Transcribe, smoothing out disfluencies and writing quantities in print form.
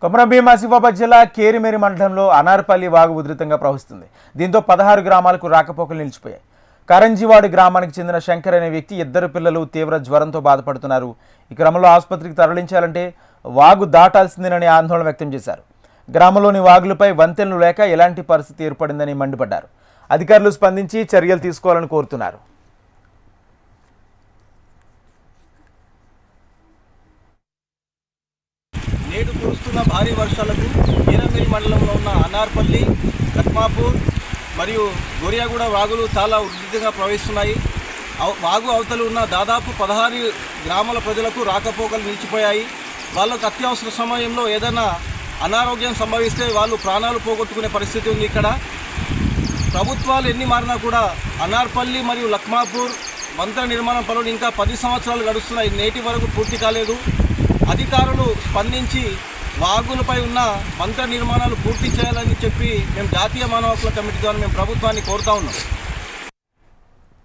కొమరంభీం ఆసిఫాబాద్ జిల్లా కేరిమేరి మండలంలో అనార్పల్లి వాగు ఉధృతంగా ప్రవహిస్తుంది. దీంతో 16 గ్రామాలకు రాకపోకలు నిలిచిపోయాయి. కరంజివాడి గ్రామానికి చెందిన శంకర్ అనే వ్యక్తి 2 పిల్లలు తీవ్ర జ్వరంతో బాధపడుతున్నారు. ఈ క్రమంలో ఆసుపత్రికి తరలించాలంటే వాగు దాటాల్సిందేనని ఆందోళన వ్యక్తం చేశారు. గ్రామంలోని వాగులపై వంతెనలు లేక ఎలాంటి పరిస్థితి ఏర్పడిందని మండిపడ్డారు. అధికారులు స్పందించి చర్యలు తీసుకోవాలని కోరుతున్నారు. నేడు కురుస్తున్న భారీ వర్షాలకు కేరిమేరి మండలంలో ఉన్న అనార్పల్లి, లక్మాపూర్ మరియు గొరియాగూడ వాగులు చాలా ఉధృతంగా ప్రవహిస్తున్నాయి. వాగు అవతలు ఉన్న దాదాపు 16 గ్రామాల ప్రజలకు రాకపోకలు నిలిచిపోయాయి. వాళ్ళకు అత్యవసర సమయంలో ఏదైనా అనారోగ్యం సంభవిస్తే వాళ్ళు ప్రాణాలు పోగొట్టుకునే పరిస్థితి ఉంది. ఇక్కడ ప్రభుత్వాలు ఎన్ని మారినా కూడా అనార్పల్లి మరియు లక్మాపూర్ వంతెన నిర్మాణం పనులు ఇంకా 10 సంవత్సరాలు గడుస్తున్నాయి. నేటి వరకు పూర్తి కాలేదు. అధికారులు స్పందించి వాగులపై ఉన్న వంతెన నిర్మాణాలు పూర్తి చేయాలని చెప్పి మేము జాతీయ మానవ హక్కుల కమిటీ ద్వారా మేము ప్రభుత్వాన్ని కోరుతా ఉన్నాం.